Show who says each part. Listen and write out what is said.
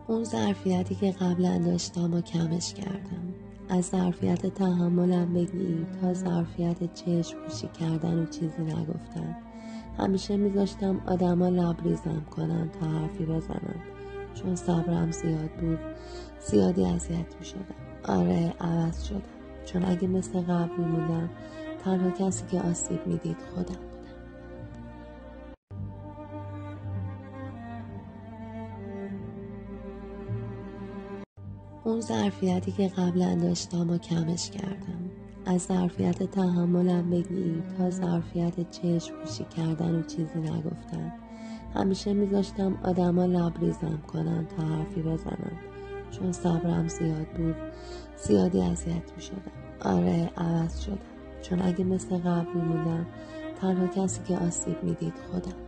Speaker 1: اون ظرفیتی که قبلا داشتم و کمش کردم. از ظرفیت تحملم بگیر تا ظرفیت چشم پوشی کردن و چیزی نگفتن. همیشه میذاشتم آدما لبریزم کنن تا حرفی بزنم، چون صبرم زیاد بود. زیادی اذیت میشدم. آره، عوض شدم، چون اگه مثل قبل میموندم تنها کسی که آسیب میدید خودم بودم. اون ظرفیتی که قبلا داشتم و کمش کردم. از ظرفیت تحملم بگیر تا ظرفیت چشم پوشی کردن و چیزی نگفتن. همیشه میذاشتم آدما لبریزم کنن تا حرفی بزنم، چون صبرم زیاد بود. زیادی اذیت میشدم. آره، عوض شدم، چون اگه مثل قبل میموندم تنها کسی که آسیب میدید خودم.